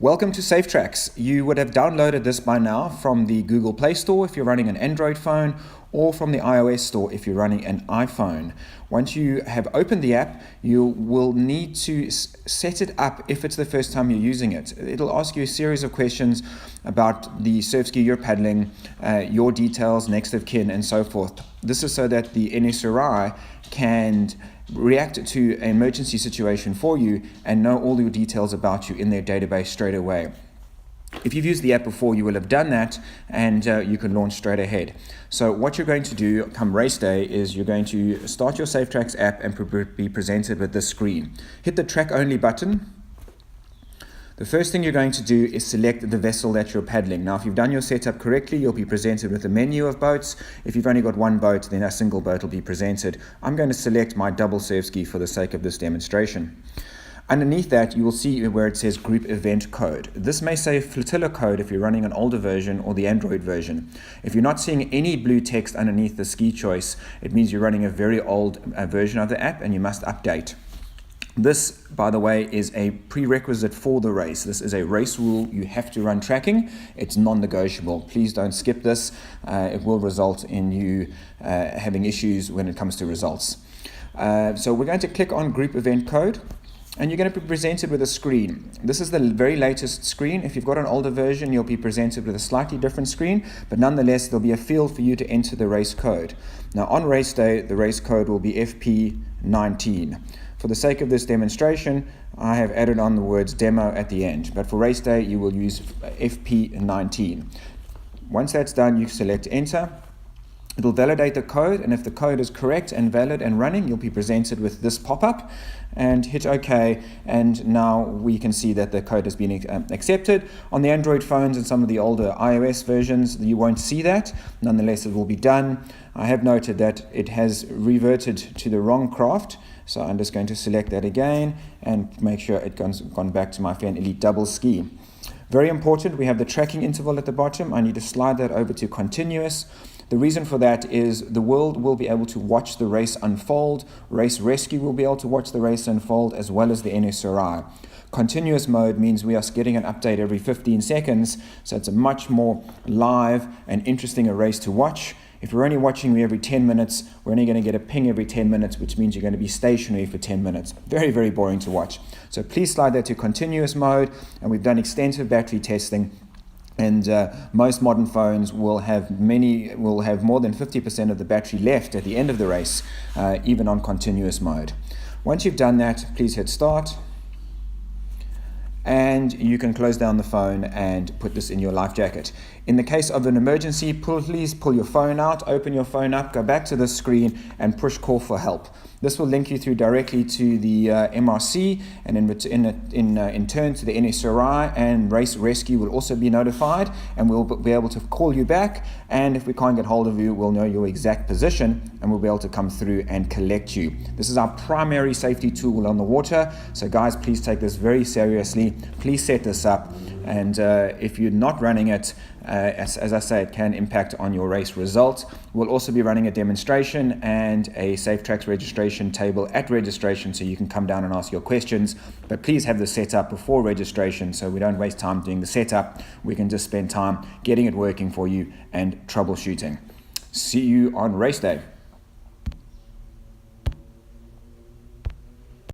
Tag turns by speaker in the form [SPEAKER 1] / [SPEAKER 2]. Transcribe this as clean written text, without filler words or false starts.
[SPEAKER 1] Welcome to SafeTrx. You would have downloaded this by now from the Google Play Store if you're running an Android phone, or from the iOS Store if you're running an iPhone. Once you have opened the app, you will need to set it up if it's the first time you're using it. It'll ask you a series of questions about the surf ski you're paddling, your details, next of kin, and so forth. This is so that the NSRI can react to an emergency situation for you and know all your details about you in their database straight away. If you've used the app before, you will have done that, and you can launch straight ahead. So what you're going to do come race day is you're going to start your SafeTrx app and be presented with this screen. Hit the track only button. The first thing you're going to do is select the vessel that you're paddling. Now, if you've done your setup correctly, you'll be presented with a menu of boats. If you've only got one boat, then a single boat will be presented. I'm going to select my double surf ski for the sake of this demonstration. Underneath that, you will see where it says group event code. This may say Flotilla code if you're running an older version or the Android version. If you're not seeing any blue text underneath the ski choice, it means you're running a very old version of the app and you must update. This, by the way, is a prerequisite for the race. This is a race rule. You have to run tracking. It's non-negotiable. Please don't skip this. It will result in you having issues when it comes to results. So we're going to click on group event code. And you're going to be presented with a screen. This is the very latest screen. If you've got an older version, you'll be presented with a slightly different screen, but nonetheless, there'll be a field for you to enter the race code. Now, on race day, the race code will be FP19. For the sake of this demonstration, I have added on the words demo at the end, but for race day, you will use FP19. Once that's done, you select enter. It'll validate the code, and if the code is correct and valid and running, you'll be presented with this pop-up, and hit OK, and now we can see that the code has been accepted. On the Android phones and some of the older iOS versions, you won't see that. Nonetheless, it will be done. I have noted that it has reverted to the wrong craft, so I'm just going to select that again and make sure it's gone back to my Fan Elite double ski. Very important, we have the tracking interval at the bottom. I need to slide that over to continuous. The reason for that is the world will be able to watch the race unfold. Race Rescue will be able to watch the race unfold, as well as the NSRI. Continuous mode means we are getting an update every 15 seconds, so it's a much more live and interesting a race to watch. If we're only watching me every 10 minutes, we're only going to get a ping every 10 minutes, which means you're going to be stationary for 10 minutes. Very, very boring to watch. So please slide that to continuous mode, and we've done extensive battery testing. And most modern phones will have more than 50% of the battery left at the end of the race, even on continuous mode. Once you've done that, please hit start. And you can close down the phone and put this in your life jacket. In the case of an emergency, please pull your phone out, open your phone up, go back to the screen and push call for help. This will link you through directly to the MRC, and in turn to the NSRI, and Race Rescue will also be notified, and we'll be able to call you back, and if we can't get hold of you, we'll know your exact position and we'll be able to come through and collect you. This is our primary safety tool on the water, so guys, please take this very seriously. Please set this up, and if you're not running it, as I say, it can impact on your race results. We'll also be running a demonstration and a SafeTrx registration table at registration, so you can come down and ask your questions. But please have this set up before registration, so we don't waste time doing the setup. We can just spend time getting it working for you and troubleshooting. See you on race day.